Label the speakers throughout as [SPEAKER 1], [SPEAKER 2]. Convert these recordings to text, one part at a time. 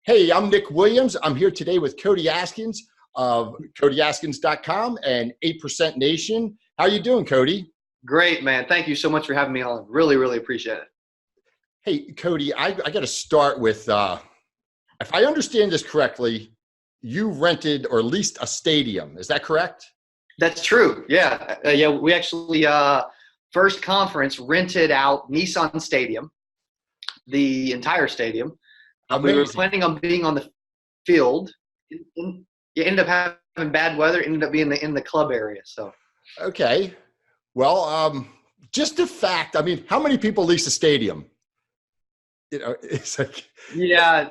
[SPEAKER 1] Hey, I'm Nick Williams. I'm here today with Cody Askins of CodyAskins.com and 8% Nation. How you doing, Cody?
[SPEAKER 2] Great, man. Thank you so much for having me on. Really, really appreciate it.
[SPEAKER 1] Hey, Cody, I got to start with, if I understand this correctly, you rented or leased a stadium. Is that correct?
[SPEAKER 2] That's true. Yeah. We actually, first conference rented out Nissan Stadium, the entire stadium. We were
[SPEAKER 1] Amazing.
[SPEAKER 2] planning on being on the field. You ended up having bad weather, ended up being in the club area. So,
[SPEAKER 1] Okay. Well, just a fact. I mean, how many people lease a stadium? It's like,
[SPEAKER 2] yeah,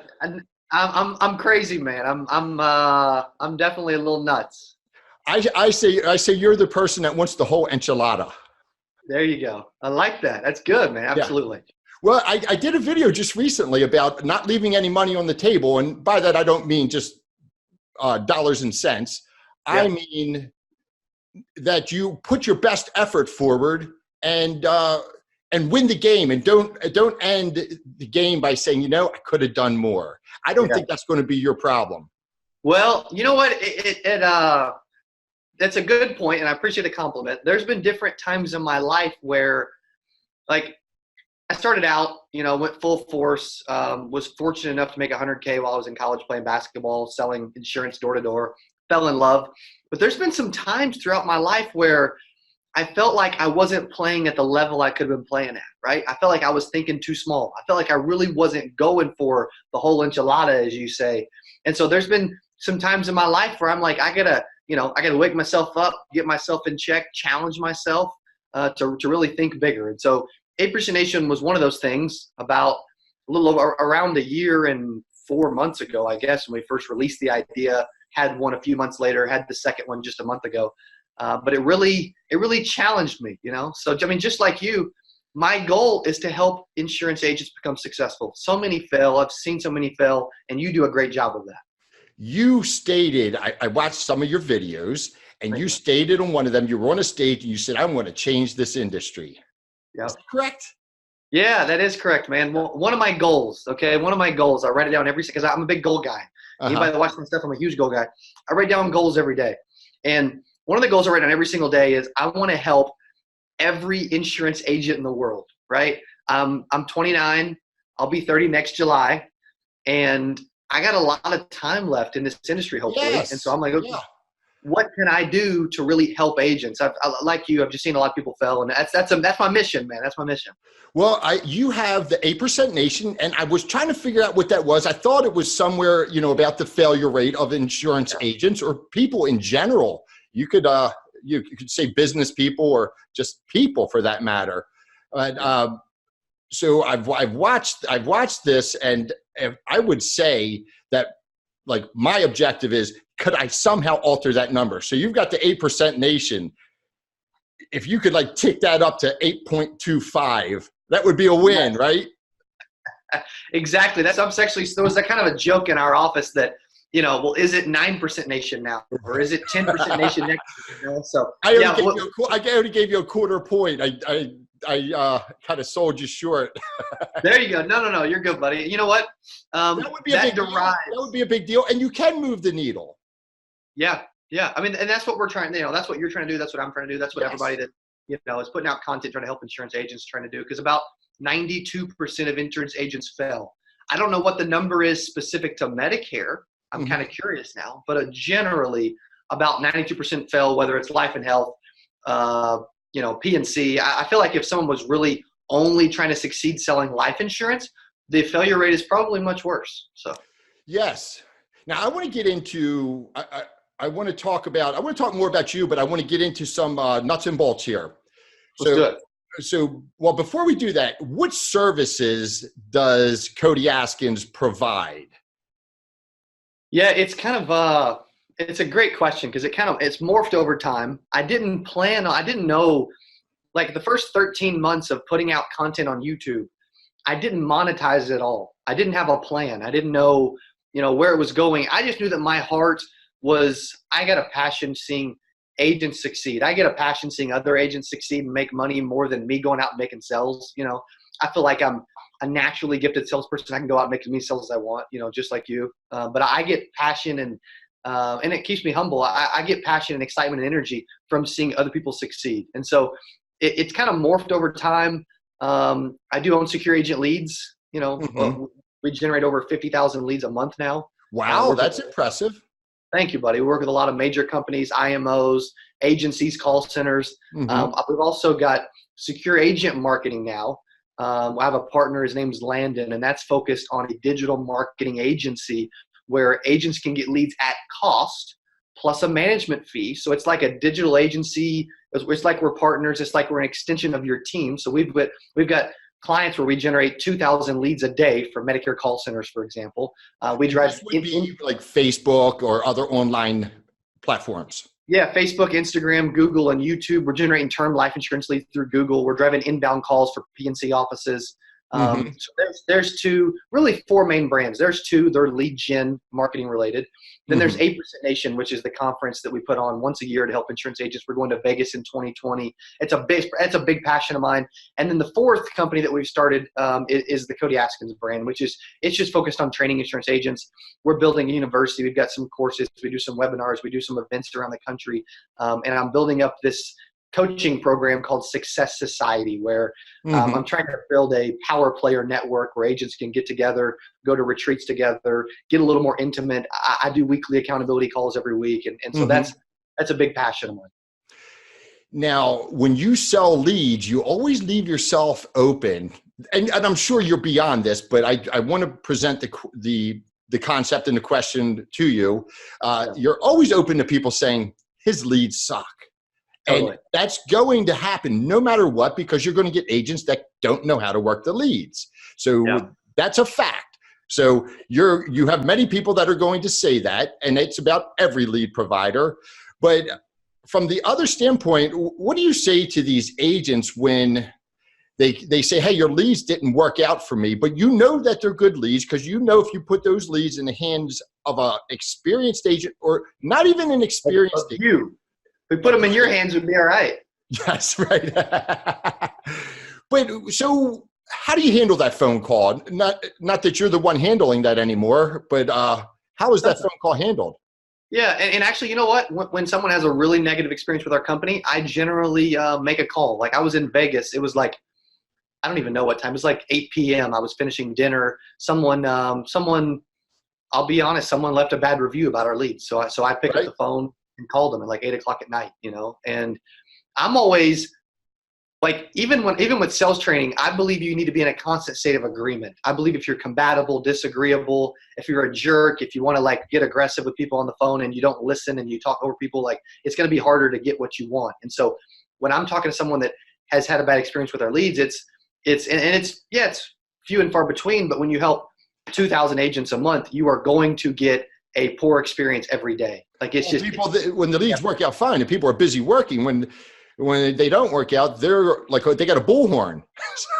[SPEAKER 2] I'm crazy, man. I'm definitely a little nuts.
[SPEAKER 1] I say you're the person that wants the whole enchilada.
[SPEAKER 2] There you go. I like that. That's good, man.
[SPEAKER 1] Yeah.
[SPEAKER 2] Absolutely.
[SPEAKER 1] Well, I did a video just recently about not leaving any money on the table. And by that, I don't mean just dollars and cents.
[SPEAKER 2] Yeah.
[SPEAKER 1] I mean that you put your best effort forward and win the game, and don't end the game by saying, I could have done more. I don't think that's going to be your problem.
[SPEAKER 2] Well, you know what? That's a good point, and I appreciate the compliment. There's been different times in my life where, like, I started out, went full force, was fortunate enough to make $100K while I was in college playing basketball, selling insurance door to door, fell in love. But there's been some times throughout my life where I felt like I wasn't playing at the level I could have been playing at, right? I felt like I was thinking too small. I felt like I really wasn't going for the whole enchilada, as you say. And so there's been some times in my life where I'm like, I gotta wake myself up, get myself in check, challenge myself to really think bigger. And so 8% Nation was one of those things about a little over around a year and 4 months ago, I guess, when we first released the idea, had one a few months later, had the second one just a month ago. But it really challenged me, So, I mean, just like you, my goal is to help insurance agents become successful. So many fail. I've seen so many fail, and you do a great job of that.
[SPEAKER 1] You stated, I watched some of your videos, and you stated on one of them, you were on a stage and you said, I'm going to change this industry.
[SPEAKER 2] Yeah.
[SPEAKER 1] Is that correct?
[SPEAKER 2] Yeah, that is correct, man. Well, one of my goals, I write it down because I'm a big goal guy. Anybody that watches my stuff, I'm a huge goal guy. I write down goals every day. And one of the goals I write down every single day is I want to help every insurance agent in the world, right? I'm 29. I'll be 30 next July. And I got a lot of time left in this industry, hopefully.
[SPEAKER 1] Yes.
[SPEAKER 2] And so I'm like, okay, what can I do to really help agents? Like you, I've just seen a lot of people fail, and that's my mission, man. That's my mission.
[SPEAKER 1] Well, you have the 8% Nation, and I was trying to figure out what that was. I thought it was somewhere, about the failure rate of insurance agents or people in general. You could say business people or just people for that matter. But so I've watched this, and I would say that, like, my objective is, could I somehow alter that number? So you've got the 8% Nation. If you could, like, tick that up to 8.25, that would be a win, right?
[SPEAKER 2] Exactly. There was that kind of a joke in our office that, well, is it 9% Nation now, or is it 10% Nation next year? So
[SPEAKER 1] I already gave you a quarter point. I kind of sold you short.
[SPEAKER 2] There you go. No, you're good, buddy. You know what?
[SPEAKER 1] That would be a big deal. That would be a big deal, and you can move the needle.
[SPEAKER 2] Yeah. I mean, and that's what we're trying. That's what you're trying to do. That's what I'm trying to do. That's what everybody that is putting out content, trying to help insurance agents, trying to do. Because about 92% of insurance agents fail. I don't know what the number is specific to Medicare. I'm kind of curious now, but generally about 92% fail, whether it's life and health, P&C. I feel like if someone was really only trying to succeed selling life insurance, the failure rate is probably much worse. So, yes.
[SPEAKER 1] Now I want to get into. I want to talk more about you, but I want to get into some nuts and bolts here.
[SPEAKER 2] Let's do it.
[SPEAKER 1] So, well, before we do that, what services does Cody Askins provide?
[SPEAKER 2] Yeah, it's kind of it's a great question because it's morphed over time. I didn't know, like, the first 13 months of putting out content on YouTube, I didn't monetize it at all. I didn't have a plan. I didn't know, where it was going. I just knew that my heart was, I got a passion seeing agents succeed. I get a passion seeing other agents succeed and make money more than me going out and making sales. I feel like I'm a naturally gifted salesperson. I can go out and make as many sales as I want, just like you. But I get passion and it keeps me humble. I get passion and excitement and energy from seeing other people succeed. And so it's kind of morphed over time. I do own secure agent leads. We generate over 50,000 leads a month now.
[SPEAKER 1] Wow, that's impressive.
[SPEAKER 2] Thank you, buddy. We work with a lot of major companies, IMOs, agencies, call centers. We've also got secure agent marketing now. I have a partner, his name's Landon, and that's focused on a digital marketing agency where agents can get leads at cost plus a management fee. So it's like a digital agency. It's like we're partners. It's like we're an extension of your team. So we've got clients where we generate 2,000 leads a day for Medicare call centers, for example. We drive
[SPEAKER 1] this would be like Facebook or other online platforms.
[SPEAKER 2] Yeah, Facebook, Instagram, Google, and YouTube. We're generating term life insurance leads through Google. We're driving inbound calls for PNC offices. So there's really four main brands. There's two, they're lead gen marketing related. Then there's 8% Nation, which is the conference that we put on once a year to help insurance agents. We're going to Vegas in 2020. It's a big passion of mine. And then the fourth company that we've started is the Cody Askins brand, it's just focused on training insurance agents. We're building a university. We've got some courses. We do some webinars. We do some events around the country. And I'm building up this coaching program called Success Society, where I'm trying to build a power player network where agents can get together, go to retreats together, get a little more intimate. I do weekly accountability calls every week. And so that's a big passion of mine.
[SPEAKER 1] Now, when you sell leads, you always leave yourself open. And I'm sure you're beyond this, but I want to present the concept and the question to you. You're always open to people saying his leads suck.
[SPEAKER 2] Totally.
[SPEAKER 1] And that's going to happen no matter what, because you're going to get agents that don't know how to work the leads. So that's a fact. So you have many people that are going to say that, and it's about every lead provider. But from the other standpoint, what do you say to these agents when they say, hey, your leads didn't work out for me, but you know that they're good leads because you know if you put those leads in the hands of an experienced agent, or not even an experienced agent.
[SPEAKER 2] We put them in your hands, would be all right.
[SPEAKER 1] Yes, right. But so how do you handle that phone call? Not that you're the one handling that anymore, but how is that phone call handled?
[SPEAKER 2] Yeah, and actually, you know what? When someone has a really negative experience with our company, I generally make a call. Like I was in Vegas. It was like, I don't even know what time. It was like 8 p.m. I was finishing dinner. Someone, I'll be honest, someone left a bad review about our leads. So I picked up the phone and called them at like 8 o'clock at night, and I'm always like, even with sales training, I believe you need to be in a constant state of agreement. I believe if you're compatible, disagreeable, if you're a jerk, if you want to like get aggressive with people on the phone and you don't listen and you talk over people, like it's going to be harder to get what you want. And so when I'm talking to someone that has had a bad experience with our leads, it's few and far between, but when you help 2,000 agents a month, you are going to get a poor experience every day. Like it's just
[SPEAKER 1] people when the leads work out fine and people are busy working, when they don't work out, they're like, they got a bullhorn.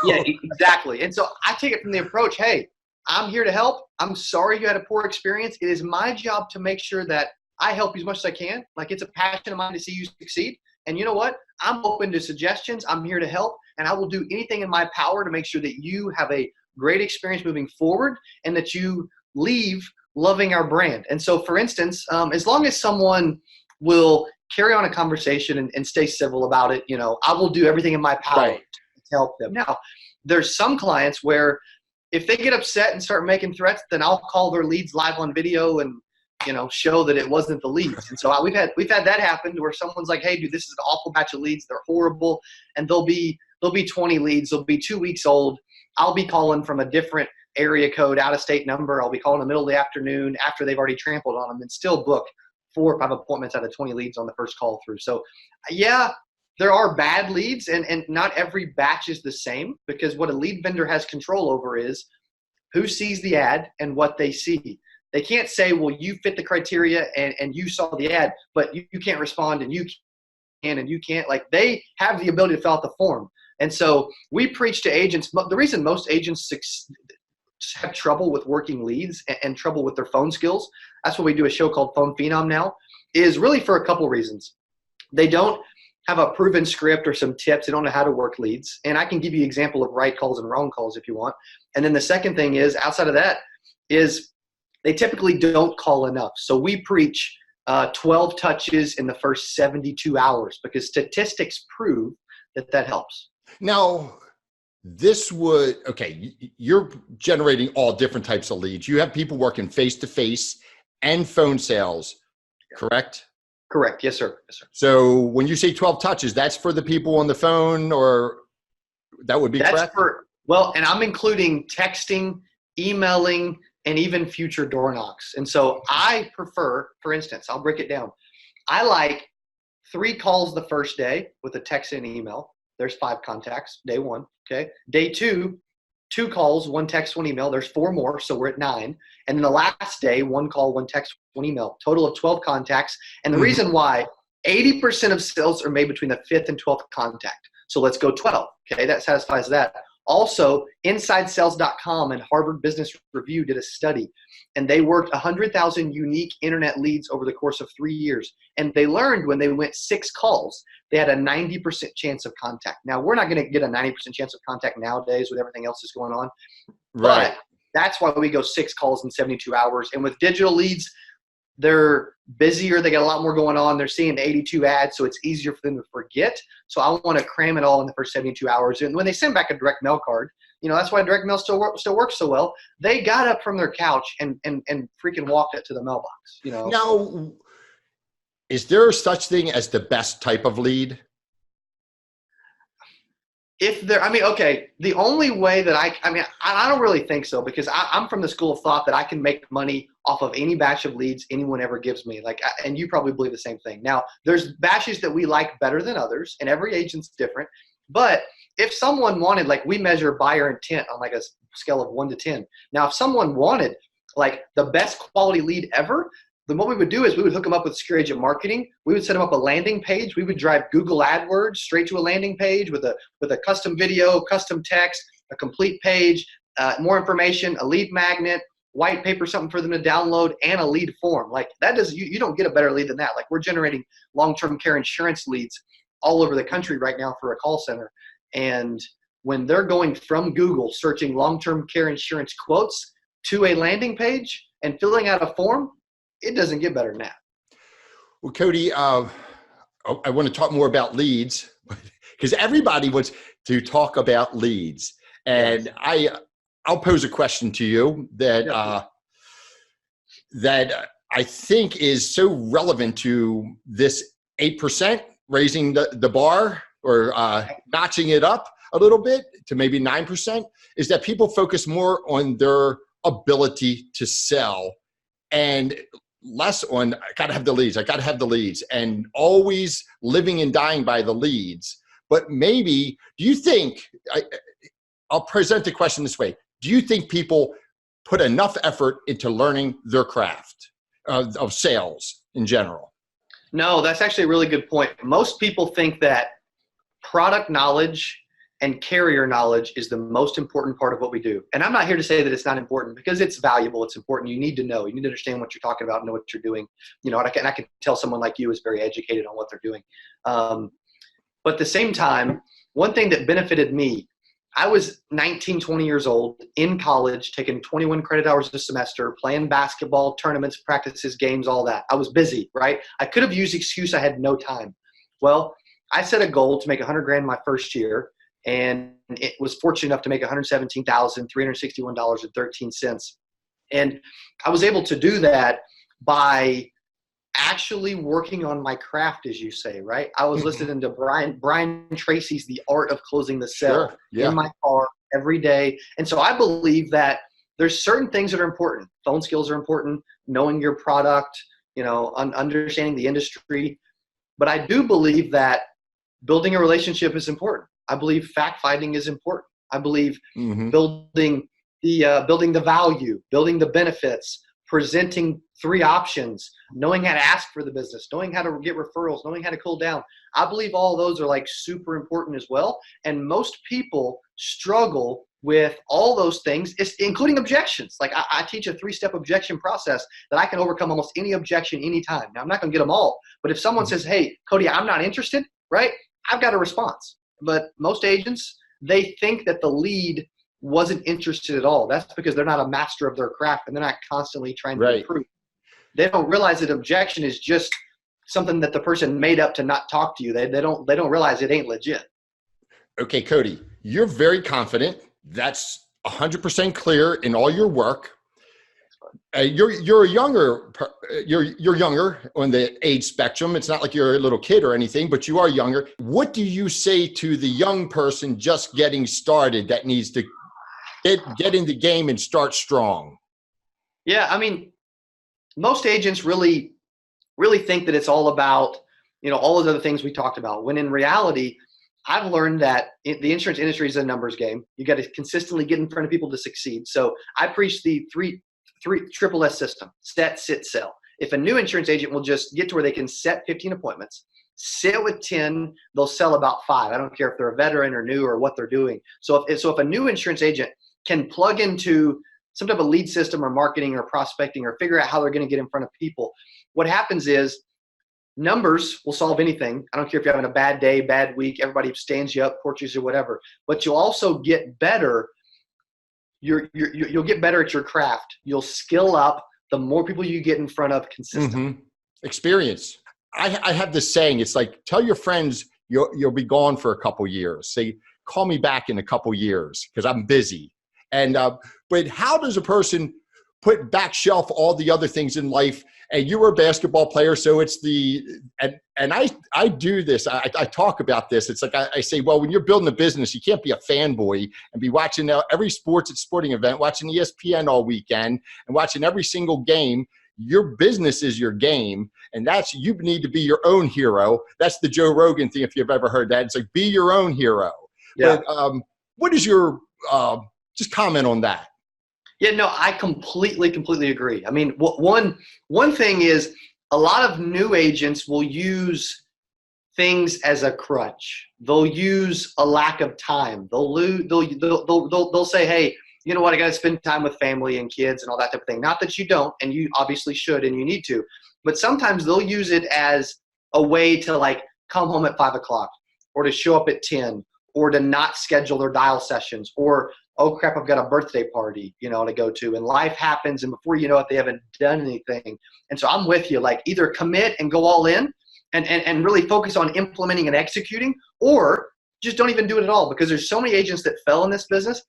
[SPEAKER 2] Yeah, exactly. And so I take it from the approach, hey, I'm here to help. I'm sorry you had a poor experience. It is my job to make sure that I help you as much as I can. Like it's a passion of mine to see you succeed. And you know what? I'm open to suggestions. I'm here to help. And I will do anything in my power to make sure that you have a great experience moving forward and that you leave loving our brand. And so, for instance, as long as someone will carry on a conversation and stay civil about it, I will do everything in my power to help them. Now, there's some clients where if they get upset and start making threats, then I'll call their leads live on video and show that it wasn't the leads. And so we've had that happen where someone's like, hey, dude, this is an awful batch of leads. They're horrible. And there'll be 20 leads. They'll be 2 weeks old. I'll be calling from a different area code, out-of-state number. I'll be calling in the middle of the afternoon after they've already trampled on them and still book 4 or 5 appointments out of 20 leads on the first call through. So yeah, there are bad leads and not every batch is the same, because what a lead vendor has control over is who sees the ad and what they see. They can't say, well, you fit the criteria and you saw the ad, but you can't respond and you can and you can't. Like they have the ability to fill out the form. And so we preach to agents. The reason most agents have trouble with working leads and trouble with their phone skills, that's why we do a show called Phone Phenom now, is really for a couple reasons. They don't have a proven script or some tips. They don't know how to work leads. And I can give you an example of right calls and wrong calls if you want. And then the second thing is, outside of that, is they typically don't call enough. So we preach 12 touches in the first 72 hours because statistics prove that that helps.
[SPEAKER 1] Now, you're generating all different types of leads. You have people working face-to-face and phone sales, correct?
[SPEAKER 2] Correct. Yes, sir. Yes, sir.
[SPEAKER 1] So when you say 12 touches, that's for the people on the phone, or that would be correct?
[SPEAKER 2] And I'm including texting, emailing, and even future door knocks. And so I prefer, for instance, I'll break it down. I like 3 calls the first day with a text and email. There's 5 contacts, day 1. Okay. Day 2, 2 calls, 1 text, 1 email. There's 4 more. So we're at 9. And then the last day, 1 call, 1 text, 1 email, total of 12 contacts. And the reason why 80% of sales are made between the 5th and 12th contact. So let's go 12. Okay. That satisfies that. Also, InsideSales.com and Harvard Business Review did a study, and they worked 100,000 unique internet leads over the course of 3 years. And they learned when they went 6 calls, they had a 90% chance of contact. Now, we're not going to get a 90% chance of contact nowadays with everything else that's going on.
[SPEAKER 1] Right.
[SPEAKER 2] But that's why we go 6 calls in 72 hours. And with digital leads, they're busier. They got a lot more going on. They're seeing 82 ads, so it's easier for them to forget. So I want to cram it all in the first 72 hours. And when they send back a direct mail card, that's why direct mail still works so well. They got up from their couch and freaking walked it to the mailbox.
[SPEAKER 1] Now, is there such thing as the best type of lead?
[SPEAKER 2] The only way that I don't really think so, because I'm from the school of thought that I can make money off of any batch of leads anyone ever gives me. And you probably believe the same thing. Now, there's batches that we like better than others, and every agent's different. But if someone wanted, we measure buyer intent on a scale of 1 to 10. Now, if someone wanted the best quality lead ever, then what we would do is we would hook them up with secure agent marketing. We would set them up a landing page. We would drive Google AdWords straight to a landing page with a custom video, custom text, a complete page, more information, a lead magnet, white paper, something for them to download, and a lead form. You don't get a better lead than that. We're generating long-term care insurance leads all over the country right now for a call center. And when they're going from Google searching long-term care insurance quotes to a landing page and filling out a form, it doesn't get better than that.
[SPEAKER 1] Well, Cody, I want to talk more about leads because everybody wants to talk about leads. And I'll pose a question to you that I think is so relevant to this 8%, raising the bar or notching it up a little bit to maybe 9%, is that people focus more on their ability to sell and less on, I got to have the leads, and always living and dying by the leads. But maybe, do you think, I'll present the question this way. Do you think people put enough effort into learning their craft of sales in general?
[SPEAKER 2] No, that's actually a really good point. Most people think that product knowledge and carrier knowledge is the most important part of what we do. And I'm not here to say that it's not important, because it's valuable. It's important. You need to know. You need to understand what you're talking about, know what you're doing. And I can tell someone like you is very educated on what they're doing. But at the same time, one thing that benefited me, I was 19, 20 years old in college, taking 21 credit hours a semester, playing basketball, tournaments, practices, games, all that. I was busy, right? I could have used the excuse I had no time. Well, I set a goal to make $100,000 my first year, and it was fortunate enough to make $117,361.13. And I was able to do that by actually working on my craft, as you say, right? I was listening to Brian Tracy's The Art of Closing the Sale in my car every day. And so I believe that there's certain things that are important. Phone skills are important, knowing your product, understanding the industry. But I do believe that building a relationship is important. I believe fact finding is important. I believe building the value, building the benefits, presenting 3 options, knowing how to ask for the business, knowing how to get referrals, knowing how to cool down. I believe all those are super important as well. And most people struggle with all those things, including objections. I teach a 3-step objection process that I can overcome almost any objection anytime. Now, I'm not going to get them all, but if someone says, hey, Cody, I'm not interested, right? I've got a response. But most agents, they think that the lead wasn't interested at all. That's because they're not a master of their craft and they're not constantly trying to improve. They don't realize that objection is just something that the person made up to not talk to you. They don't realize it ain't legit.
[SPEAKER 1] Okay, Cody, you're very confident. That's 100% clear in all your work. You're younger on the age spectrum. It's not like you're a little kid or anything, but you are younger. What do you say to the young person just getting started that needs to get in the game and start strong?
[SPEAKER 2] Yeah, I mean, most agents really think that it's all about, all those other things we talked about, when in reality, I've learned that the insurance industry is a numbers game. You got to consistently get in front of people to succeed. So I preach the three triple S system: set, sit, sell. If a new insurance agent will just get to where they can set 15 appointments, sit with 10, they'll sell about 5. I don't care if they're a veteran or new or what they're doing. So if a new insurance agent can plug into some type of lead system or marketing or prospecting or figure out how they're going to get in front of people, what happens is numbers will solve anything. I don't care if you're having a bad day, bad week, everybody stands you up, porches you, whatever. But you'll also get better. You'll get better at your craft. You'll skill up the more people you get in front of consistently.
[SPEAKER 1] Mm-hmm. Experience. I have this saying. It's like, tell your friends you'll be gone for a couple years. Say, call me back in a couple years because I'm busy. And but how does a person put back shelf all the other things in life? And you were a basketball player, so it's and I do this. I talk about this. It's like I say, well, when you're building a business, you can't be a fanboy and be watching every sporting event, watching ESPN all weekend, and watching every single game. Your business is your game, and you need to be your own hero. That's the Joe Rogan thing, if you've ever heard that. It's like, be your own hero. Yeah. But what is your just comment on that?
[SPEAKER 2] Yeah, no, I completely agree. I mean, one thing is a lot of new agents will use things as a crutch. They'll use a lack of time. They'll say, hey, you know what? I got to spend time with family and kids and all that type of thing. Not that you don't, and you obviously should, and you need to, but sometimes they'll use it as a way to like come home at 5 o'clock or to show up at 10 or to not schedule their dial sessions or, oh crap, I've got a birthday party, to go to, and life happens, and before you know it, they haven't done anything. And so I'm with you, like either commit and go all in and really focus on implementing and executing, or just don't even do it at all, because there's so many agents that fell in this business,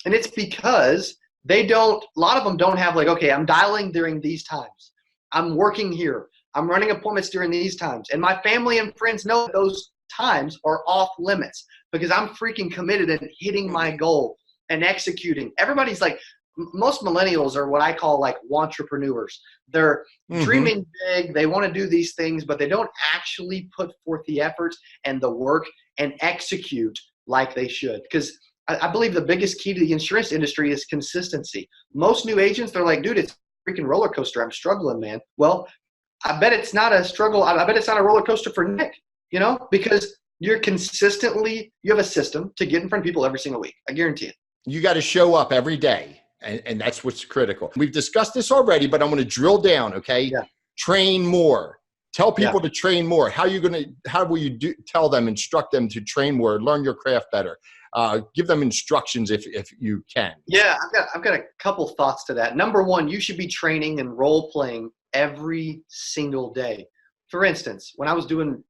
[SPEAKER 2] and it's because a lot of them don't have like, okay, I'm dialing during these times. I'm working here. I'm running appointments during these times. And my family and friends know that those times are off limits because I'm freaking committed and hitting my goal and executing. Everybody's like, most millennials are what I call like entrepreneurs. They're dreaming big. They want to do these things, but they don't actually put forth the efforts and the work and execute like they should. Because I believe the biggest key to the insurance industry is consistency. Most new agents, they're like, dude, it's a freaking roller coaster. I'm struggling, man. Well, I bet it's not a struggle. I bet it's not a roller coaster for Nick, because you have a system to get in front of people every single week. I guarantee it.
[SPEAKER 1] You got to show up every day, and that's what's critical. We've discussed this already, but I'm going to drill down, okay? Yeah. Train more. Tell people to train more. How will you tell them, instruct them to train more, learn your craft better? Give them instructions if you can.
[SPEAKER 2] Yeah, I've got a couple thoughts to that. Number one, you should be training and role playing every single day. For instance, when I was doing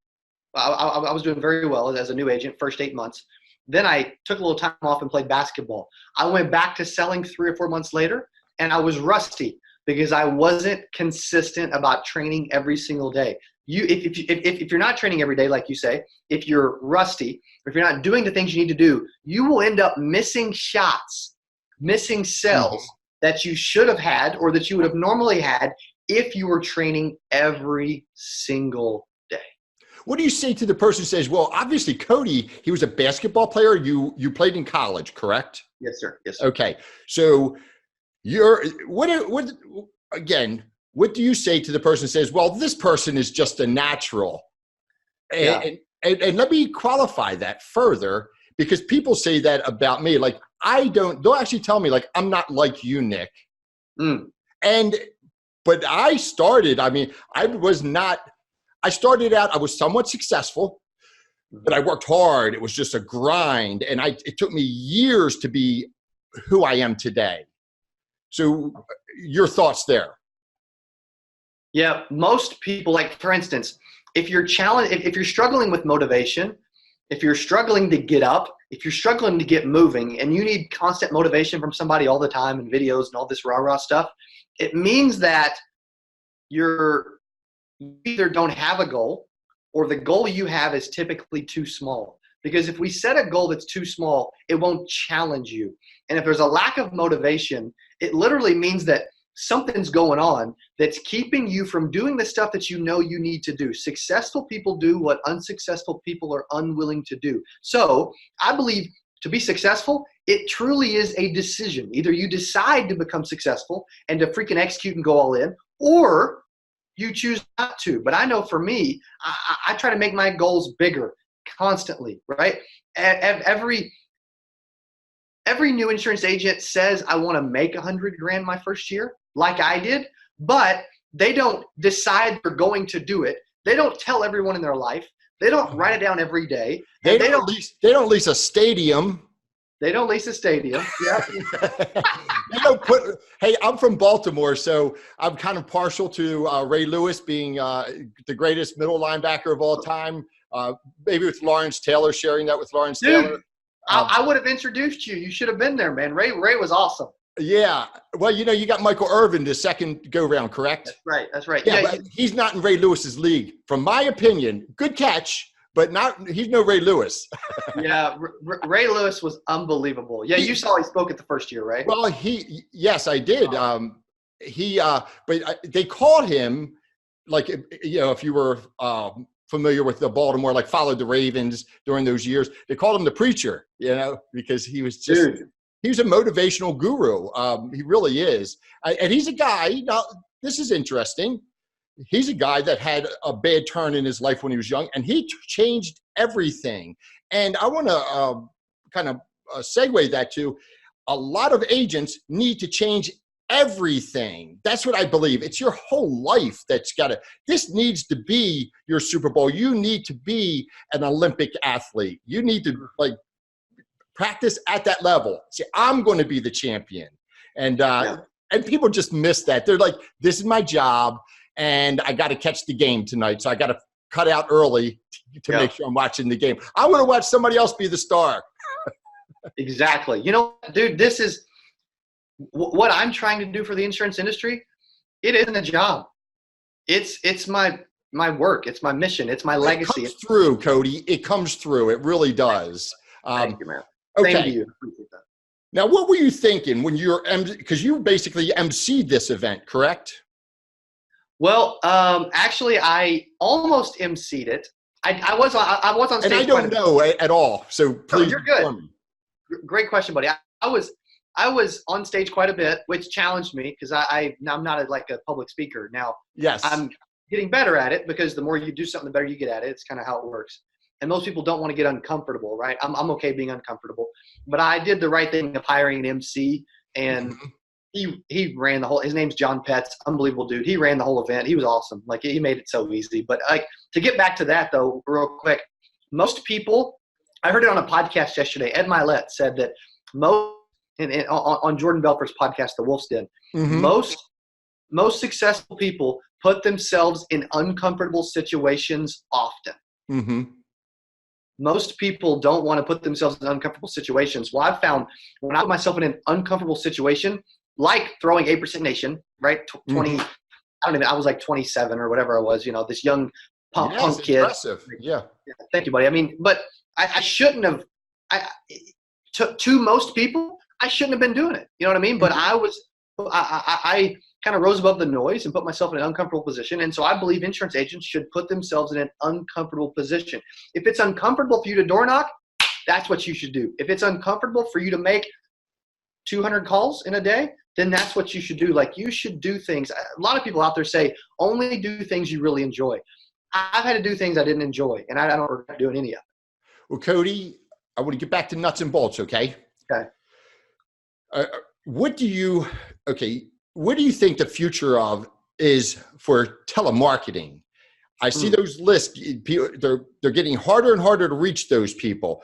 [SPEAKER 2] very well as a new agent, first 8 months. Then I took a little time off and played basketball. I went back to selling 3 or 4 months later, and I was rusty because I wasn't consistent about training every single day. If you're not training every day, like you say, if you're rusty, if you're not doing the things you need to do, you will end up missing shots, missing sales that you should have had or that you would have normally had if you were training every single day.
[SPEAKER 1] What do you say to the person who says, well, obviously, Cody, he was a basketball player. You played in college, correct?
[SPEAKER 2] Yes, sir. Yes, sir.
[SPEAKER 1] Okay. So what do you say to the person who says, well, this person is just a natural? And let me qualify that further, because people say that about me. Like, they'll actually tell me, like, I'm not like you, Nick. But I started out, I was somewhat successful, but I worked hard. It was just a grind. And it took me years to be who I am today. So your thoughts there?
[SPEAKER 2] Yeah, most people, like for instance, if you're struggling with motivation, if you're struggling to get up, if you're struggling to get moving, and you need constant motivation from somebody all the time and videos and all this rah-rah stuff, it means that you either don't have a goal, or the goal you have is typically too small. Because if we set a goal that's too small, it won't challenge you. And if there's a lack of motivation, it literally means that something's going on that's keeping you from doing the stuff that you know you need to do. Successful people do what unsuccessful people are unwilling to do. So I believe to be successful, it truly is a decision. Either you decide to become successful and to freaking execute and go all in, or you choose not to. But I know for me, I try to make my goals bigger constantly, right? Every new insurance agent says, I want to make $100,000 my first year, like I did, but they don't decide they're going to do it. They don't tell everyone in their life. They don't write it down every day.
[SPEAKER 1] They don't lease a stadium.
[SPEAKER 2] They don't lease a stadium. Yeah.
[SPEAKER 1] Hey, I'm from Baltimore, so I'm kind of partial to Ray Lewis being the greatest middle linebacker of all time. Maybe with Lawrence Taylor, sharing that with Lawrence Taylor.
[SPEAKER 2] I would have introduced you. You should have been there, man. Ray was awesome.
[SPEAKER 1] Yeah. Well, you got Michael Irvin the second go round, correct?
[SPEAKER 2] That's right.
[SPEAKER 1] Yeah, but he's not in Ray Lewis's league. From my opinion, good catch, but he's no Ray Lewis.
[SPEAKER 2] Yeah, Ray Lewis was unbelievable. Yeah, you saw he spoke at the first year, right?
[SPEAKER 1] Well, yes, I did. But they called him, like, if you were familiar with the Baltimore, like followed the Ravens during those years, they called him the preacher, because he was just, he was a motivational guru. He really is. And he's a guy, now this is interesting. He's a guy that had a bad turn in his life when he was young, and he changed everything. And I want to kind of segue that to a lot of agents need to change everything. That's what I believe. It's your whole life this needs to be your Super Bowl. You need to be an Olympic athlete. You need to practice at that level. See, I'm going to be the champion. And people just miss that. They're like, this is my job and I got to catch the game tonight. So I got to cut out early to make sure I'm watching the game. I want to watch somebody else be the star.
[SPEAKER 2] Exactly. Dude, this is what I'm trying to do for the insurance industry. It isn't a job. It's my work. It's my mission. It's my legacy.
[SPEAKER 1] It comes through, Cody. It comes through. It really does.
[SPEAKER 2] Thank you, man.
[SPEAKER 1] Okay.
[SPEAKER 2] Same to you. Appreciate that.
[SPEAKER 1] Now, what were you thinking when because you basically emceed this event, correct?
[SPEAKER 2] Well, actually, I almost emceed it. I was on stage.
[SPEAKER 1] And I don't know at all, so please.
[SPEAKER 2] You're good. Great question, buddy. I was on stage quite a bit, which challenged me because I'm not a public speaker now.
[SPEAKER 1] Yes,
[SPEAKER 2] I'm getting better at it because the more you do something, the better you get at it. It's kind of how it works. And most people don't want to get uncomfortable, right? I'm okay being uncomfortable, but I did the right thing of hiring an MC, and he ran the whole. His name's John Petz, unbelievable dude. He ran the whole event. He was awesome. Like, he made it so easy. But to get back to that though, real quick, most people, I heard it on a podcast yesterday. Ed Milet said that on Jordan Belfer's podcast, The Wolf's Den, most successful people put themselves in uncomfortable situations often.
[SPEAKER 1] Mm-hmm.
[SPEAKER 2] Most people don't want to put themselves in uncomfortable situations. Well, I've found when I put myself in an uncomfortable situation, like throwing 8% Nation, right? 20, I was like 27 or whatever I was, this young punk kid.
[SPEAKER 1] Impressive. Yeah.
[SPEAKER 2] Thank you, buddy. I mean, but I shouldn't have, to most people, I shouldn't have been doing it. You know what I mean? But I kind of rose above the noise and put myself in an uncomfortable position. And so I believe insurance agents should put themselves in an uncomfortable position. If it's uncomfortable for you to door knock, that's what you should do. If it's uncomfortable for you to make 200 calls in a day, then that's what you should do. Like, you should do things. A lot of people out there say, only do things you really enjoy. I've had to do things I didn't enjoy, and I don't regret doing any of it.
[SPEAKER 1] Well, Cody, I want to get back to nuts and bolts, okay?
[SPEAKER 2] Okay.
[SPEAKER 1] What do you think the future of is for telemarketing? I see those lists. They're getting harder and harder to reach those people.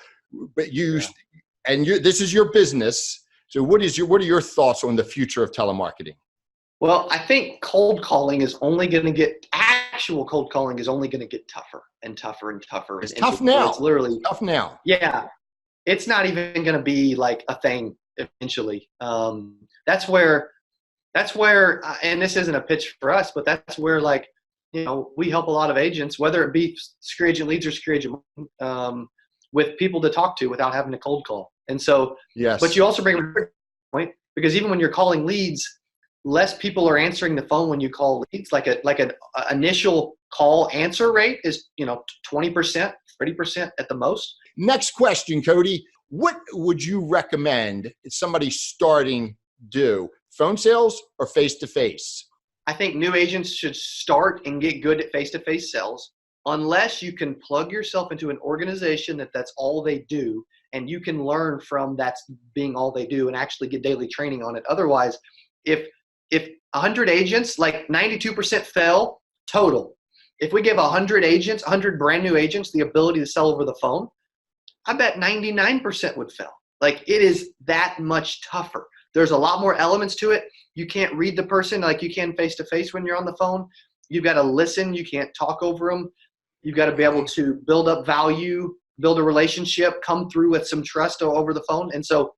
[SPEAKER 1] But this is your business. So what are your thoughts on the future of telemarketing?
[SPEAKER 2] Well, I think actual cold calling is only going to get tougher and tougher and tougher.
[SPEAKER 1] It's tough now.
[SPEAKER 2] It's literally
[SPEAKER 1] tough now.
[SPEAKER 2] Yeah. It's not even going to be like a thing eventually. That's where, and this isn't a pitch for us, but that's where, like, we help a lot of agents, whether it be secure agent leads or secure agent, with people to talk to without having to cold call. And so,
[SPEAKER 1] yes.
[SPEAKER 2] But you also bring a point, because even when you're calling leads, less people are answering the phone when you call leads. Like an initial call answer rate is 20%, 30% at the most.
[SPEAKER 1] Next question, Cody. What would you recommend somebody starting do? Phone sales or face-to-face?
[SPEAKER 2] I think new agents should start and get good at face-to-face sales, unless you can plug yourself into an organization that's all they do, and you can learn from that's being all they do and actually get daily training on it. Otherwise, if 100 agents, like 92% fail total. If we give 100 brand new agents the ability to sell over the phone, I bet 99% would fail. Like, it is that much tougher. There's a lot more elements to it. You can't read the person like you can face-to-face when you're on the phone. You've got to listen. You can't talk over them. You've got to be able to build up value, build a relationship, come through with some trust over the phone. And so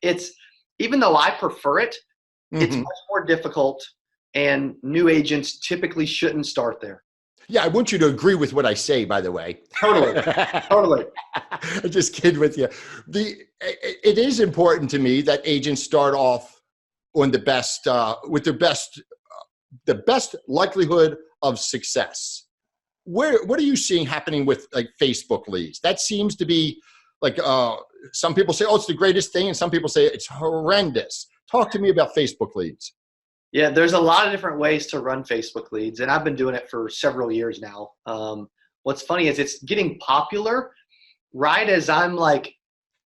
[SPEAKER 2] even though I prefer it, it's much more difficult, and new agents typically shouldn't start there.
[SPEAKER 1] Yeah, I want you to agree with what I say, by the way.
[SPEAKER 2] Totally.
[SPEAKER 1] I'm just kidding with you. It is important to me that agents start off on the best, with the best likelihood of success. What are you seeing happening with, like, Facebook leads? That seems to be like, some people say, oh, it's the greatest thing, and some people say it's horrendous. Talk to me about Facebook leads.
[SPEAKER 2] Yeah, there's a lot of different ways to run Facebook leads, and I've been doing it for several years now. What's funny is it's getting popular right as I'm like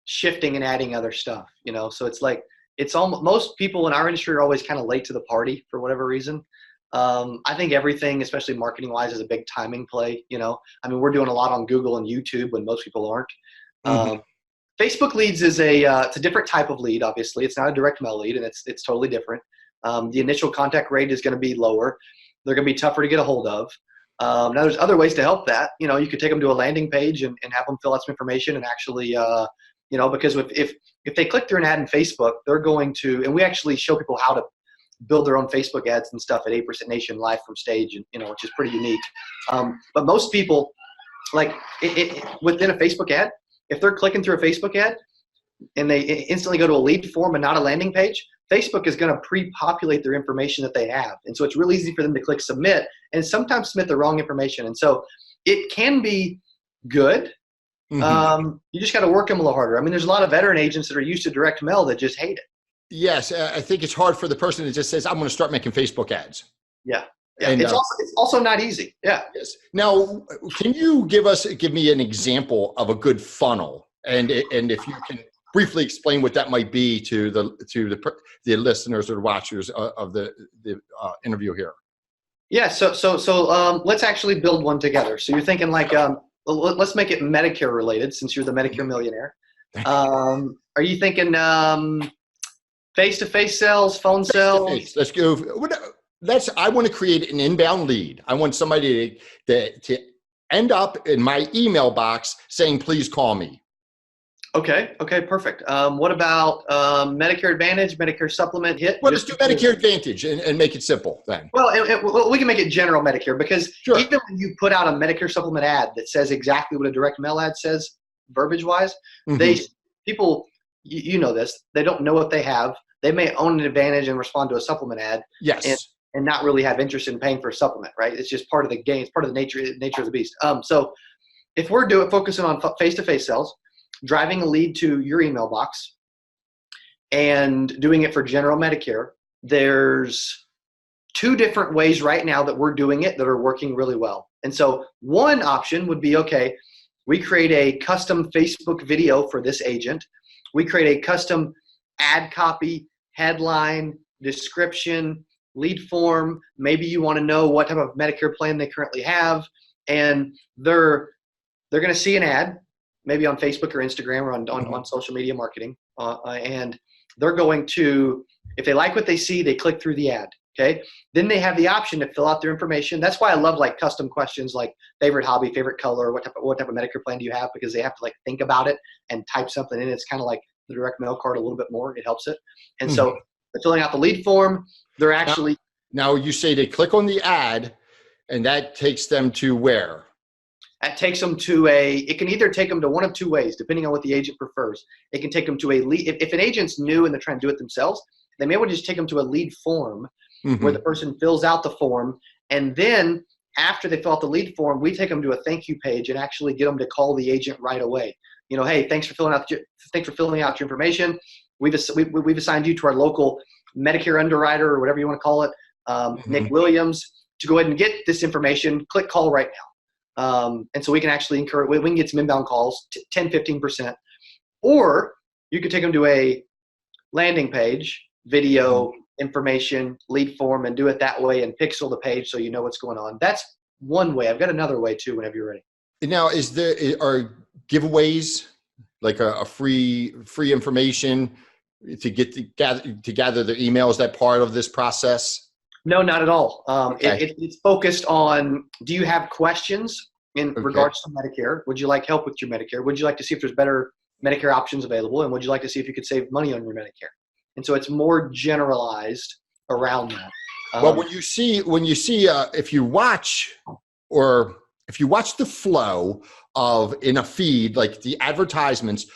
[SPEAKER 2] shifting and adding other stuff, so it's like, most people in our industry are always kind of late to the party for whatever reason. I think everything, especially marketing wise, is a big timing play. We're doing a lot on Google and YouTube when most people aren't. Facebook leads is it's a different type of lead. Obviously, it's not a direct mail lead, and it's totally different. The initial contact rate is going to be lower. They're going to be tougher to get a hold of. Now, there's other ways to help that. You could take them to a landing page and have them fill out some information, and actually, because if they click through an ad in Facebook, they're going to, and we actually show people how to build their own Facebook ads and stuff at 8% Nation live from stage, and which is pretty unique. But most people, like within a Facebook ad, if they're clicking through a Facebook ad and they instantly go to a lead form and not a landing page, Facebook is going to pre-populate their information that they have. And so it's really easy for them to click submit and sometimes submit the wrong information. And so it can be good. You just got to work them a little harder. There's a lot of veteran agents that are used to direct mail that just hate it.
[SPEAKER 1] Yes. I think it's hard for the person that just says, I'm going to start making Facebook ads.
[SPEAKER 2] Yeah. And it's also not easy. Yeah.
[SPEAKER 1] Yes. Now, can you give me an example of a good funnel? And if you can briefly explain what that might be to the listeners or the watchers of the interview here.
[SPEAKER 2] Yeah. So let's actually build one together. So you're thinking like, let's make it Medicare related, since you're the Medicare Millionaire. Are you thinking face-to-face sales, phone sales?
[SPEAKER 1] Let's go. I want to create an inbound lead. I want somebody to end up in my email box saying, please call me.
[SPEAKER 2] Okay, perfect. What about Medicare Advantage, Medicare Supplement, HIT?
[SPEAKER 1] Well, let's do Medicare Advantage and make it simple then.
[SPEAKER 2] Well, we can make it general Medicare, because even when you put out a Medicare Supplement ad that says exactly what a direct mail ad says, verbiage-wise, people, you know this, they don't know what they have. They may own an Advantage and respond to a supplement ad.
[SPEAKER 1] Yes.
[SPEAKER 2] And not really have interest in paying for a supplement, right? It's just part of the game. It's part of the nature of the beast. So if we're focusing on face-to-face sales, driving a lead to your email box, and doing it for general Medicare, there's two different ways right now that we're doing it that are working really well. And so one option would be, okay, we create a custom Facebook video for this agent. We create a custom ad copy, headline, description, lead form. Maybe you want to know what type of Medicare plan they currently have, and they're going to see an ad, maybe on Facebook or Instagram or on social media marketing, and they're going to, if they like what they see, they click through the ad. Okay. Then they have the option to fill out their information. That's why I love like custom questions like favorite hobby, favorite color, what type of Medicare plan do you have? Because they have to like think about it and type something in. It's kind of like the direct mail card a little bit more. It helps it. And so they're filling out the lead form. They're actually.
[SPEAKER 1] Now you say they click on the ad and that takes them to where?
[SPEAKER 2] That takes them to it can either take them to one of two ways, depending on what the agent prefers. It can take them to a lead. If an agent's new and they're trying to do it themselves, they may want to just take them to a lead form where the person fills out the form. And then after they fill out the lead form, we take them to a thank you page and actually get them to call the agent right away. You know, hey, thanks for filling out your information. We've assigned you to our local Medicare underwriter or whatever you want to call it, Nick Williams, to go ahead and get this information. Click call right now. And so we can actually we can get some inbound calls, 10, 15%. Or you could take them to a landing page, video, information, lead form, and do it that way and pixel the page so you know what's going on. That's one way. I've got another way too whenever you're ready.
[SPEAKER 1] Now, are giveaways like a free information to gather their emails, that part of this process?
[SPEAKER 2] No, not at all.
[SPEAKER 1] Okay.
[SPEAKER 2] It's focused on, do you have questions in regards to Medicare? Would you like help with your Medicare? Would you like to see if there's better Medicare options available? And would you like to see if you could save money on your Medicare? And so it's more generalized around that.
[SPEAKER 1] Well, when you see, if you watch the flow of in a feed, like the advertisements,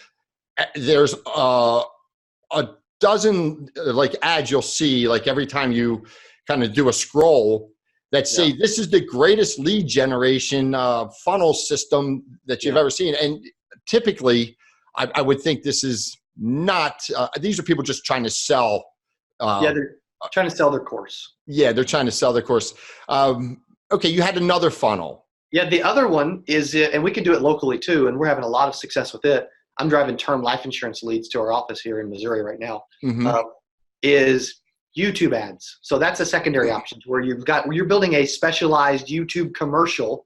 [SPEAKER 1] there's a dozen like ads you'll see like every time you kind of do a scroll that say this is the greatest lead generation funnel system that you've ever seen. And typically, I would think this is not. These are people just trying to sell.
[SPEAKER 2] They're trying to sell their course.
[SPEAKER 1] Yeah, they're trying to sell their course. Okay, you had another funnel. Yeah,
[SPEAKER 2] the other one is, and we can do it locally too, and we're having a lot of success with it. I'm driving term life insurance leads to our office here in Missouri right now. Is YouTube ads. So that's a secondary option where you're building a specialized YouTube commercial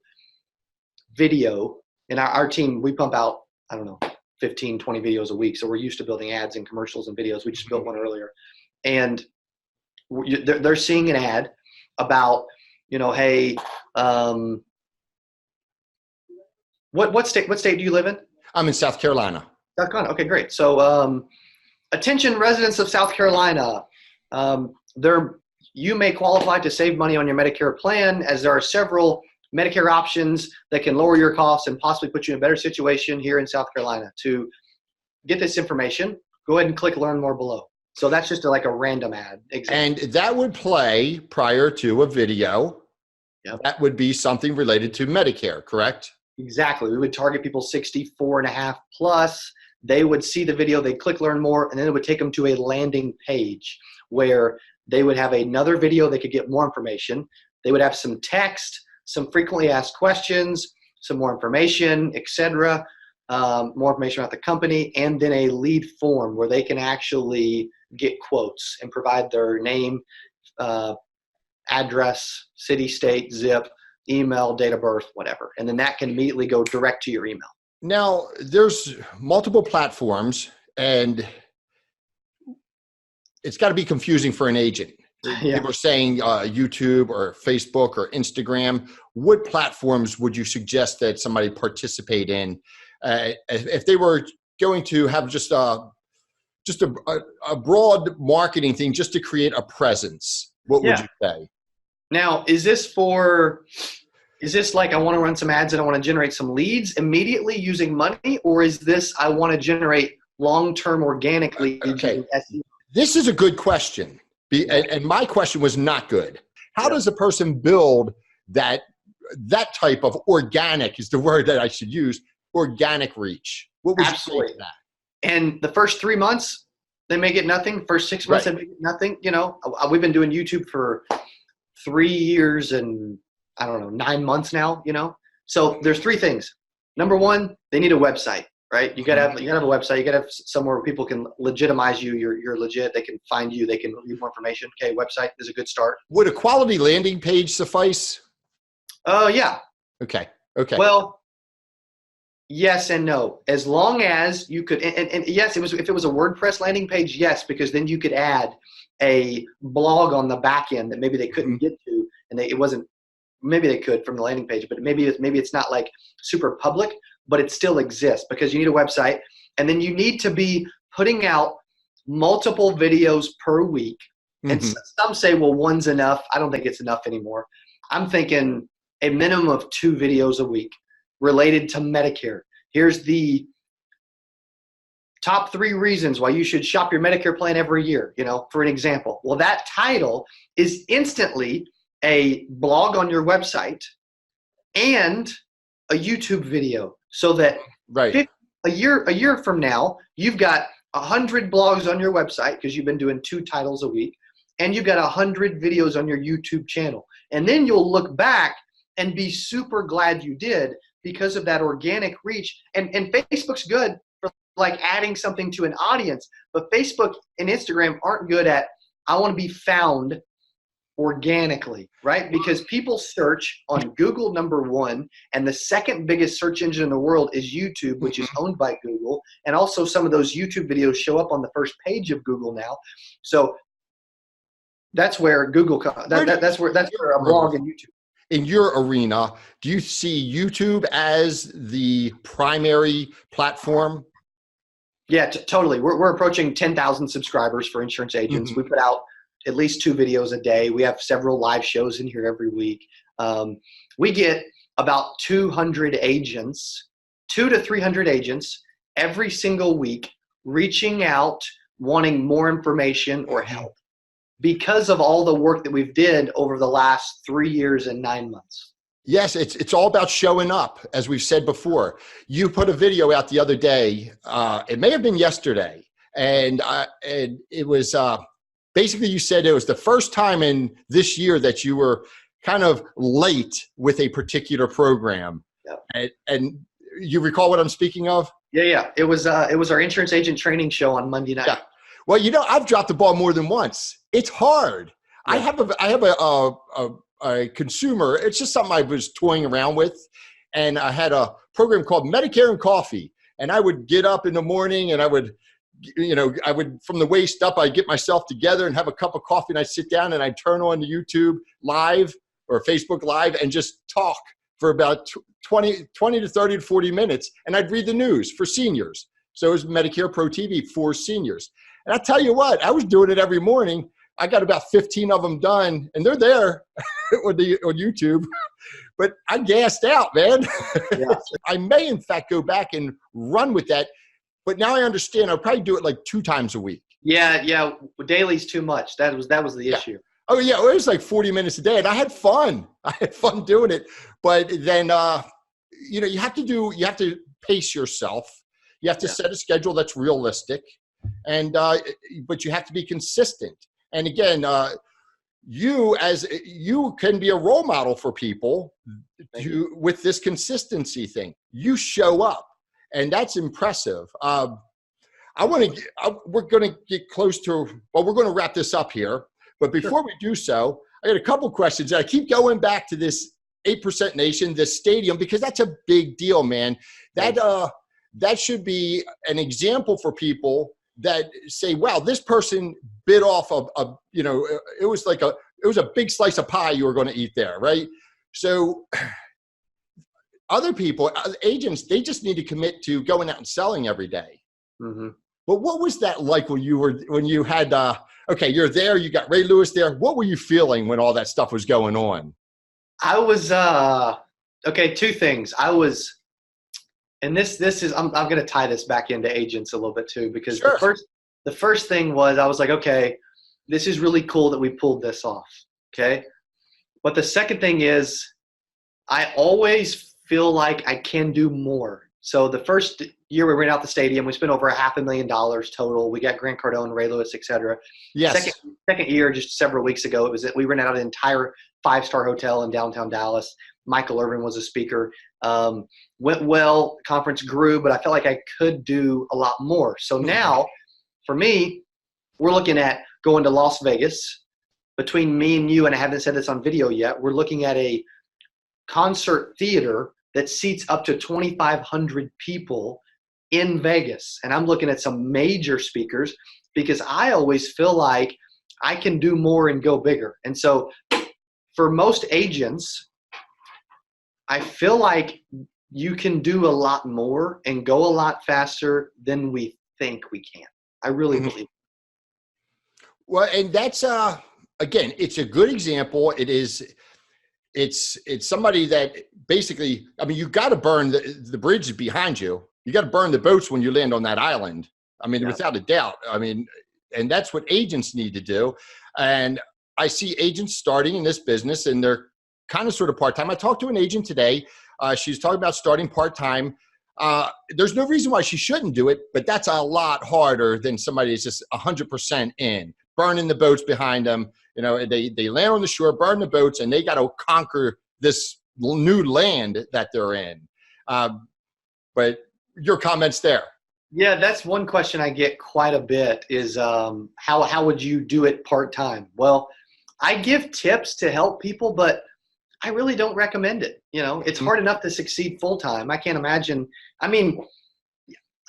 [SPEAKER 2] video. And our team, we pump out, I don't know, 15, 20 videos a week. So we're used to building ads and commercials and videos. We just built one earlier. And they're seeing an ad about, hey, what state do you live in?
[SPEAKER 1] I'm in South Carolina.
[SPEAKER 2] South Carolina. Okay, great. So attention residents of South Carolina, you may qualify to save money on your Medicare plan, as there are several Medicare options that can lower your costs and possibly put you in a better situation here in South Carolina. To get this information, go ahead and click learn more below. So that's just like a random ad.
[SPEAKER 1] And that would play prior to a video. Yep. That would be something related to Medicare, correct?
[SPEAKER 2] Exactly. We would target people 64 and a half plus. They would see the video, they'd click learn more, and then it would take them to a landing page where they would have another video. They could get more information. They would have some text, some frequently asked questions, some more information, etc. More information about the company, and then a lead form where they can actually get quotes and provide their name, address, city, state, zip, email, date of birth, whatever. And then that can immediately go direct to your email.
[SPEAKER 1] Now, there's multiple platforms, and it's got to be confusing for an agent. People are saying YouTube or Facebook or Instagram. What platforms would you suggest that somebody participate in if they were going to have just a broad marketing thing just to create a presence? What would you say?
[SPEAKER 2] Now, is this like I want to run some ads and I want to generate some leads immediately using money, or is this I want to generate long-term organic leads?
[SPEAKER 1] Okay. This is a good question. And my question was not good. How does a person build that type of organic, is the word that I should use, organic reach? What would you say to that?
[SPEAKER 2] And the first 3 months, they may get nothing. First 6 months, they may get nothing. We've been doing YouTube for 3 years and 9 months now, So there's three things. Number one, they need a website. right? You gotta have a website. You gotta have somewhere where people can legitimize you. You're legit. They can find you. They can read more information. Okay, website is a good start.
[SPEAKER 1] Would a quality landing page suffice?
[SPEAKER 2] Oh yeah.
[SPEAKER 1] Okay. Okay.
[SPEAKER 2] Well, yes and no. As long as you could, and yes, if it was a WordPress landing page, yes, because then you could add a blog on the back end that maybe they couldn't get to, and it wasn't. Maybe they could from the landing page, but maybe it's not like super public, but it still exists because you need a website, and then you need to be putting out multiple videos per week. And some say, well, one's enough. I don't think it's enough anymore. I'm thinking a minimum of 2 videos a week related to Medicare. Here's the top 3 reasons why you should shop your Medicare plan every year, for an example. Well, that title is instantly a blog on your website and a YouTube video, so that a year from now, you've got 100 blogs on your website because you've been doing 2 titles a week, and you've got 100 videos on your YouTube channel. And then you'll look back and be super glad you did because of that organic reach. And Facebook's good for like adding something to an audience, but Facebook and Instagram aren't good at, I want to be found organically, right? Because people search on Google, number 1, and the second biggest search engine in the world is YouTube, which is owned by Google. And also some of those YouTube videos show up on the first page of Google now. So that's where Google, that's where a blog and YouTube.
[SPEAKER 1] In your arena, do you see YouTube as the primary platform?
[SPEAKER 2] Yeah, totally. We're approaching 10,000 subscribers for insurance agents. We put out at least 2 videos a day. We have several live shows in here every week. We get about 200 agents, 200 to 300 agents every single week reaching out, wanting more information or help because of all the work that we've did over the last 3 years and 9 months.
[SPEAKER 1] Yes, it's all about showing up, as we've said before. You put a video out the other day. It may have been yesterday, and it was basically, you said it was the first time in this year that you were kind of late with a particular program. Yep. And you recall what I'm speaking of? Yeah.
[SPEAKER 2] It was our insurance agent training show on Monday night.
[SPEAKER 1] Yeah. Well, I've dropped the ball more than once. It's hard. Yeah. I have a consumer. It's just something I was toying around with, and I had a program called Medicare and Coffee, and I would get up in the morning and I would from the waist up, I'd get myself together and have a cup of coffee, and I'd sit down and I'd turn on the YouTube live or Facebook live and just talk for about 20 to 30 to 40 minutes. And I'd read the news for seniors. So it was Medicare Pro TV for seniors. And I tell you what, I was doing it every morning. I got about 15 of them done, and they're there on YouTube. But I gassed out, man. Yeah. I may, in fact, go back and run with that. But now I understand. I'll probably do it like 2 times a week.
[SPEAKER 2] Yeah. Daily's too much. That was the issue.
[SPEAKER 1] Oh yeah, it was like 40 minutes a day, and I had fun. I had fun doing it. But then, you have to pace yourself. You have to set a schedule that's realistic, and but you have to be consistent. And again, you can be a role model for people with this consistency thing. You show up. And that's impressive. We're going to get close to, we're going to wrap this up here. But before we do so, I got a couple questions. I keep going back to this 8% Nation, this stadium, because that's a big deal, man. That should be an example for people that say, wow, this person bit off it was a big slice of pie you were going to eat there, right? So other people, agents, they just need to commit to going out and selling every day. Mm-hmm. But what was that like when you had, you're there, you got Ray Lewis there. What were you feeling when all that stuff was going on?
[SPEAKER 2] I was, 2 things. I was, and this is, I'm going to tie this back into agents a little bit too, because the first thing was, I was like, okay, this is really cool that we pulled this off. Okay. But the second thing is, I always feel like I can do more. So the first year we ran out the stadium, we spent over $500,000 total. We got Grant Cardone, Ray Lewis, et cetera.
[SPEAKER 1] Yes.
[SPEAKER 2] Second year, just several weeks ago, we rented out an entire 5-star hotel in downtown Dallas. Michael Irvin was a speaker. Went well, conference grew, but I felt like I could do a lot more. So now, for me, we're looking at going to Las Vegas. Between me and you, and I haven't said this on video yet, we're looking at a concert theater that seats up to 2,500 people in Vegas. And I'm looking at some major speakers because I always feel like I can do more and go bigger. And so for most agents, I feel like you can do a lot more and go a lot faster than we think we can. I really believe.
[SPEAKER 1] Well, and that's again, it's a good example. It's somebody that basically, I mean, you got to burn the bridge behind you. You got to burn the boats when you land on that island. I mean, without a doubt. I mean, and that's what agents need to do. And I see agents starting in this business, and they're kind of sort of part-time. I talked to an agent today. She's talking about starting part-time. There's no reason why she shouldn't do it, but that's a lot harder than somebody that's just 100% in, burning the boats behind them. You know, they land on the shore, burn the boats, and they got to conquer this new land that they're in. But your comments there.
[SPEAKER 2] Yeah, that's one question I get quite a bit is how would you do it part-time? Well, I give tips to help people, but I really don't recommend it. You know, it's hard enough to succeed full-time. I can't imagine. I mean,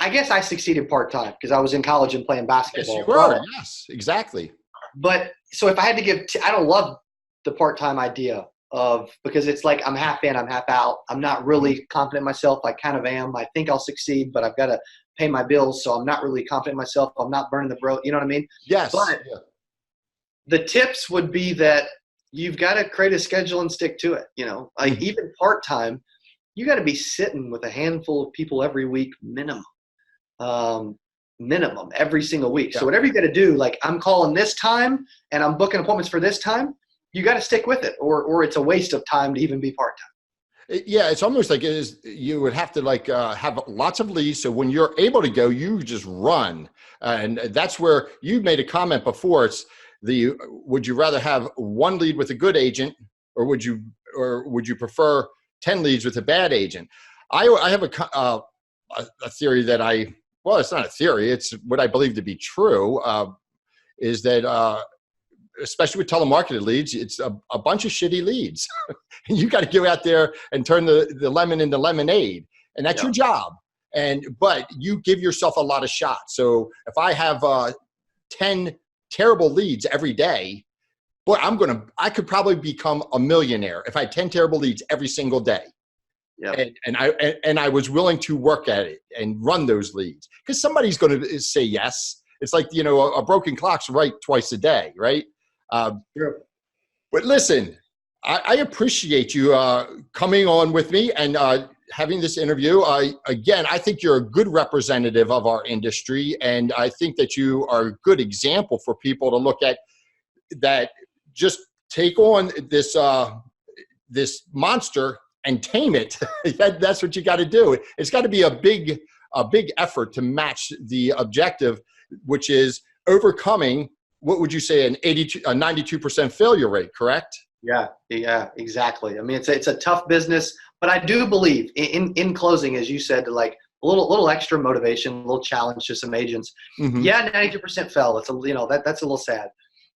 [SPEAKER 2] I guess I succeeded part-time because I was in college and playing basketball.
[SPEAKER 1] Yes, you were. Yes, exactly.
[SPEAKER 2] But so if I had to give, I don't love the part-time idea of, because it's like I'm half in, I'm half out. I'm not really confident in myself. I kind of am. I think I'll succeed, but I've got to pay my bills. So I'm not really confident in myself. I'm not burning the bro. You know what I mean?
[SPEAKER 1] Yes.
[SPEAKER 2] But the tips would be that you've got to create a schedule and stick to it. You know, like even part-time, you got to be sitting with a handful of people every week minimum. Minimum every single week. So whatever you got to do, like I'm calling this time and I'm booking appointments for this time, you got to stick with it, or it's a waste of time to even be part-time.
[SPEAKER 1] Yeah, it's almost like you would have to like have lots of leads. So when you're able to go, you just run. And that's where you made a comment before. It's would you rather have one lead with a good agent, or would you prefer 10 leads with a bad agent? I have a theory that well, it's not a theory. It's what I believe to be true, is that especially with telemarketed leads, it's a bunch of shitty leads. And you got to go out there and turn the lemon into lemonade. And that's your job. But you give yourself a lot of shots. So if I have 10 terrible leads every day, boy, I could probably become a millionaire if I had 10 terrible leads every single day. Yeah. And I was willing to work at it and run those leads, because somebody's going to say yes. It's like, you know, a broken clock's right twice a day, right? Sure. But listen, I appreciate you coming on with me and having this interview. Again, I think you're a good representative of our industry, and I think that you are a good example for people to look at that just take on this monster and tame it. That's what you got to do. It's got to be a big effort to match the objective, which is overcoming, what would you say, a 92% failure rate, correct?
[SPEAKER 2] Yeah, exactly. I mean, it's a tough business, but I do believe in closing, as you said, to like a little extra motivation, a little challenge to some agents. Yeah, 92% fell. It's that's a little sad,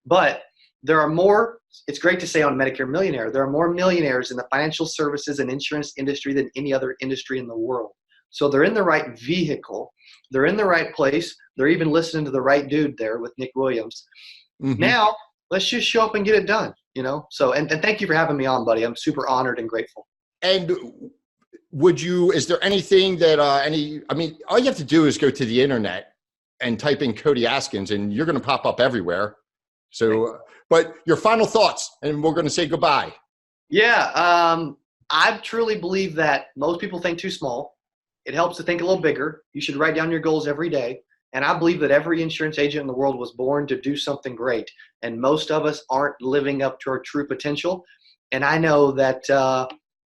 [SPEAKER 2] but there are more. It's great to say on Medicare Millionaire, there are more millionaires in the financial services and insurance industry than any other industry in the world. So they're in the right vehicle. They're in the right place. They're even listening to the right dude there with Nick Williams. Now, let's just show up and get it done, you know? So, and thank you for having me on, buddy. I'm super honored and grateful.
[SPEAKER 1] And is there anything that, I mean, all you have to do is go to the internet and type in Cody Askins and you're going to pop up everywhere. So, but your final thoughts, and we're going to say goodbye.
[SPEAKER 2] Yeah. I truly believe that most people think too small. It helps to think a little bigger. You should write down your goals every day. And I believe that every insurance agent in the world was born to do something great. And most of us aren't living up to our true potential. And I know that,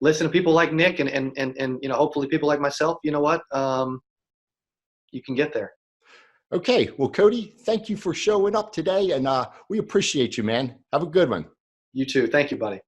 [SPEAKER 2] listen to people like Nick and you know, hopefully people like myself, you know what? You can get there.
[SPEAKER 1] Okay. Well, Cody, thank you for showing up today. And we appreciate you, man. Have a good one.
[SPEAKER 2] You too. Thank you, buddy.